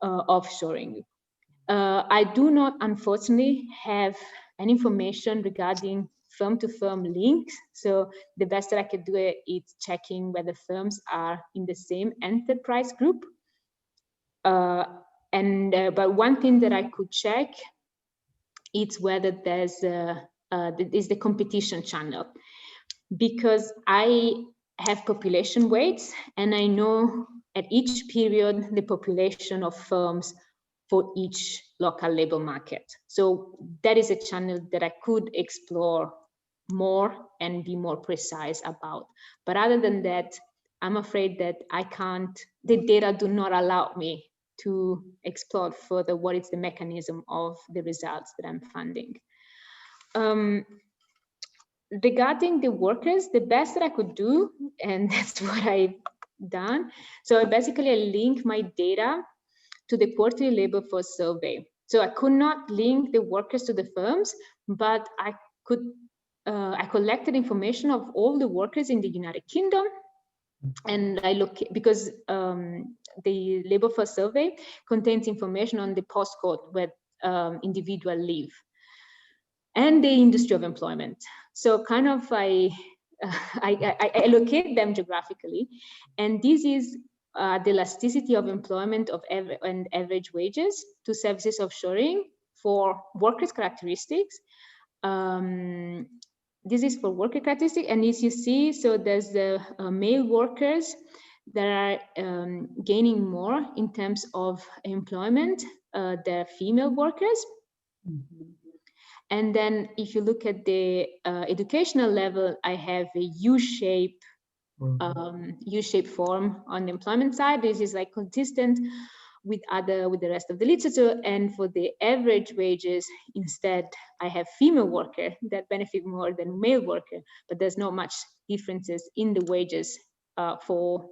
Speaker 2: offshoring. I do not, unfortunately, have any information regarding firm-to-firm links. So the best that I could do is checking whether firms are in the same enterprise group. But one thing that I could check is whether there's the competition channel, because I have population weights, and I know at each period the population of firms for each local labor market. So that is a channel that I could explore more and be more precise about. But other than that, I'm afraid that I can't, the data do not allow me to explore further what is the mechanism of the results that I'm finding. Regarding the workers, the best that I could do, and that's what I've done. So basically I link my data to the quarterly labor force survey. So I could not link the workers to the firms, but I could, I collected information of all the workers in the United Kingdom. And I look, because the labor force survey contains information on the postcode where individuals live. and the industry of employment. So kind of I allocate them geographically, and this is the elasticity of employment of and average wages to services offshoring for workers' characteristics. This is for worker characteristics, and as you see, so there's the male workers that are gaining more in terms of employment than female workers. Mm-hmm. And then if you look at the educational level, I have a U-shape U-shaped form on the employment side. This is like consistent with the rest of the literature. And for the average wages, instead, I have female worker that benefit more than male worker, but there's not much differences in the wages for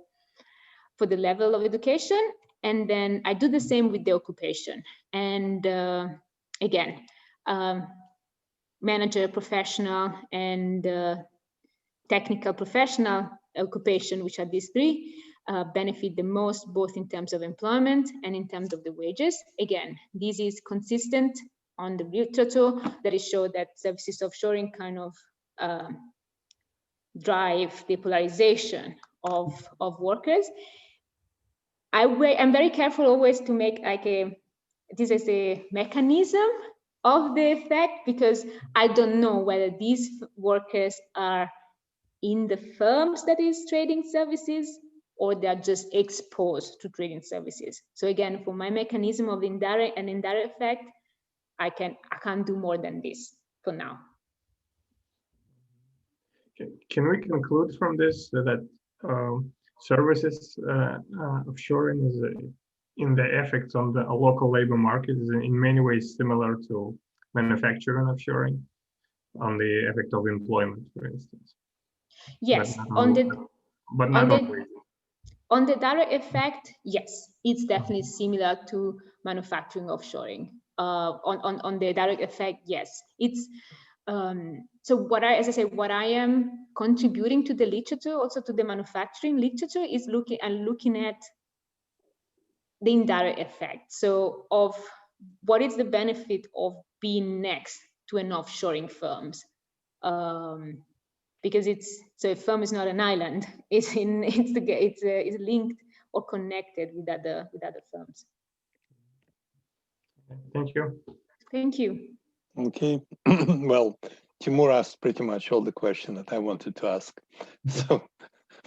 Speaker 2: the level of education. And then I do the same with the occupation. And again, manager, professional, and technical professional occupation, which are these three, benefit the most, both in terms of employment and in terms of the wages. Again, this is consistent on the literature that is shown that services offshoring kind of drive the polarization of workers. I'm very careful always to make like this is a mechanism of the effect, because I don't know whether these workers are in the firms that is trading services or they are just exposed to trading services. So again, for my mechanism of indirect and indirect effect, I can't do more than this for now.
Speaker 4: Okay. Can we conclude from this that services offshoring is in the effects on the local labor market is in many ways similar to manufacturing offshoring on the effect of employment, for instance?
Speaker 2: Yes, on the direct effect, yes, it's definitely similar to manufacturing offshoring. On the direct effect, yes, it's so what I am contributing to the literature, also to the manufacturing literature, is looking at the indirect effect. So of what is the benefit of being next to an offshoring firms. Because a firm is not an island. It's linked or connected with other firms.
Speaker 4: Thank you.
Speaker 2: Thank you.
Speaker 1: Okay. Well, Timur asked pretty much all the questions that I wanted to ask. So,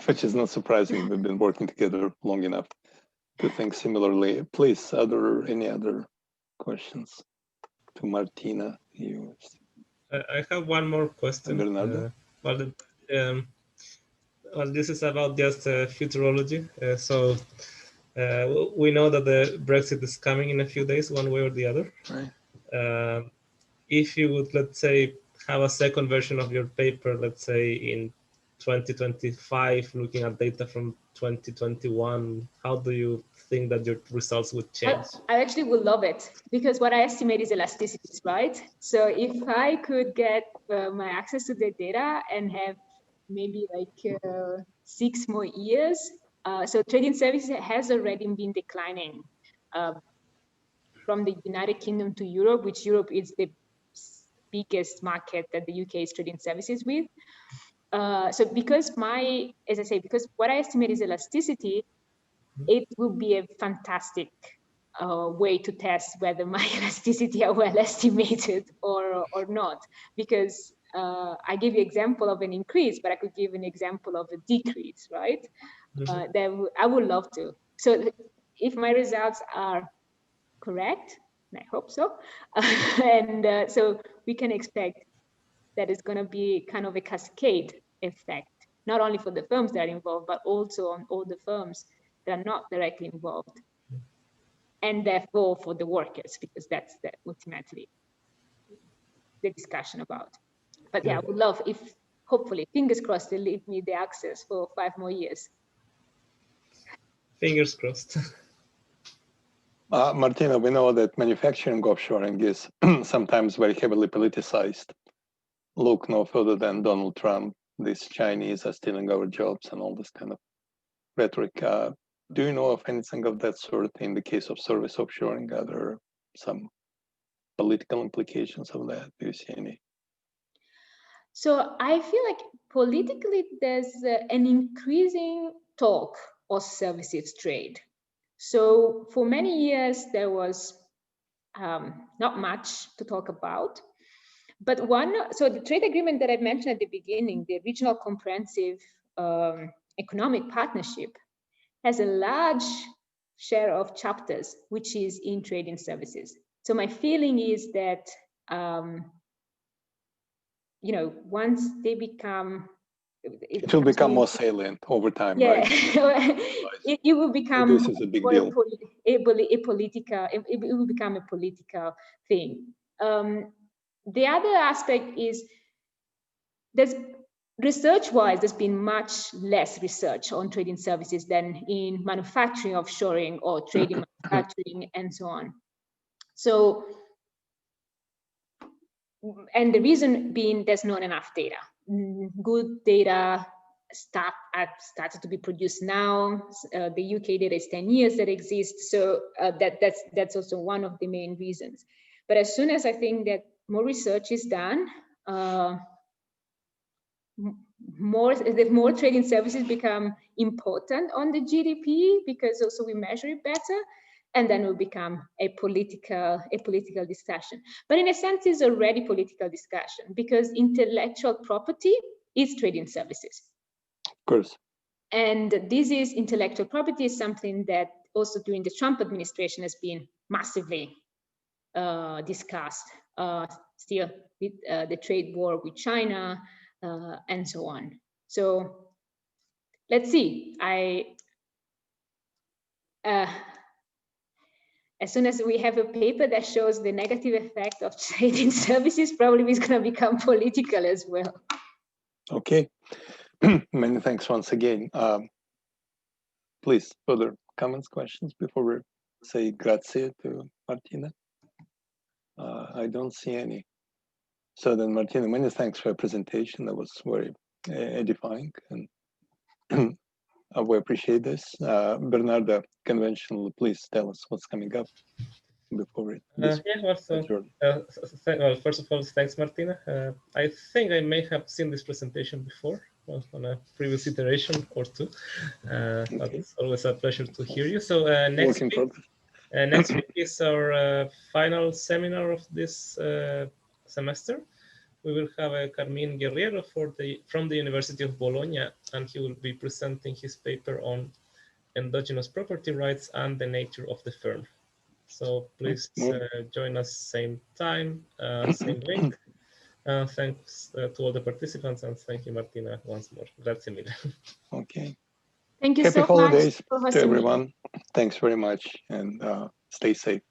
Speaker 1: which is not surprising. We've been working together long enough to think similarly. Please, are there any other questions to Martina?
Speaker 3: I have one more question. Well, this is about just futurology. So we know that the Brexit is coming in a few days, one way or the other.
Speaker 1: Right.
Speaker 3: If you would, let's say, have a second version of your paper, let's say in 2025, looking at data from 2021, how do you think that your results would change?
Speaker 2: I actually would love it, because what I estimate is elasticities, right? So if I could get my access to the data and have maybe like 6 more years, so trading services has already been declining from the United Kingdom to Europe, which Europe is the biggest market that the UK is trading services with. So because because what I estimate is elasticity, it will be a fantastic way to test whether my elasticity are well estimated or not. Because I give you example of an increase, but I could give an example of a decrease, right? I would love to. So if my results are correct, and I hope so, and so we can expect that it's going to be kind of a cascade effect, not only for the firms that are involved, but also on all the firms that are not directly involved, and therefore for the workers, because that's ultimately the discussion about. But yeah, I would love if, hopefully, fingers crossed, they leave me the access for 5 more years.
Speaker 3: Fingers crossed.
Speaker 1: Martina, we know that manufacturing offshoring is sometimes very heavily politicized. Look no further than Donald Trump. These Chinese are stealing our jobs and all this kind of rhetoric. Do you know of anything of that sort in the case of service offshoring? Are there some political implications of that? Do you see any
Speaker 2: So I feel like politically there's an increasing talk of services trade. So for many years there was not much to talk about. But so the trade agreement that I mentioned at the beginning, the Regional Comprehensive Economic Partnership, has a large share of chapters which is in trade and services. So my feeling is that you know, once they become,
Speaker 1: it will become more salient over time,
Speaker 2: yeah,
Speaker 1: right?
Speaker 2: it will become
Speaker 1: this is a big deal.
Speaker 2: It will become a political thing. The other aspect is there's research-wise, there's been much less research on trading services than in manufacturing, offshoring, or trading, manufacturing, and so on. So, and the reason being there's not enough data. Good data started to be produced now. The UK data is 10 years that exists, so that's also one of the main reasons. But as soon as I think that more research is done, more trading services become important on the GDP because also we measure it better, and then will become a political discussion. But in a sense, it's already political discussion because intellectual property is trading services.
Speaker 1: Of course.
Speaker 2: And this is intellectual property is something that also during the Trump administration has been massively discussed. Still with the trade war with China and so on. So let's see. As soon as we have a paper that shows the negative effect of trading services, probably it's going to become political as well.
Speaker 1: Okay. Many thanks once again. Please, further comments, questions before we say grazie to Martina? I don't see any. So then, Martina, many thanks for your presentation. That was very edifying, and we appreciate this. Bernardo, conventional, please tell us what's coming up before we.
Speaker 3: Well, first of all, thanks, Martina. I think I may have seen this presentation before on a previous iteration or two. But it's always a pleasure to hear you. So next week is our final seminar of this semester. We will have Carmine Guerriero from the University of Bologna, and he will be presenting his paper on endogenous property rights and the nature of the firm. So please join us same time, same link. Thanks to all the participants, and thank you, Martina, once more. Grazie mille.
Speaker 1: Okay.
Speaker 2: Thank you
Speaker 1: Happy
Speaker 2: so
Speaker 1: holidays
Speaker 2: much
Speaker 1: to everyone. Thanks very much, and stay safe.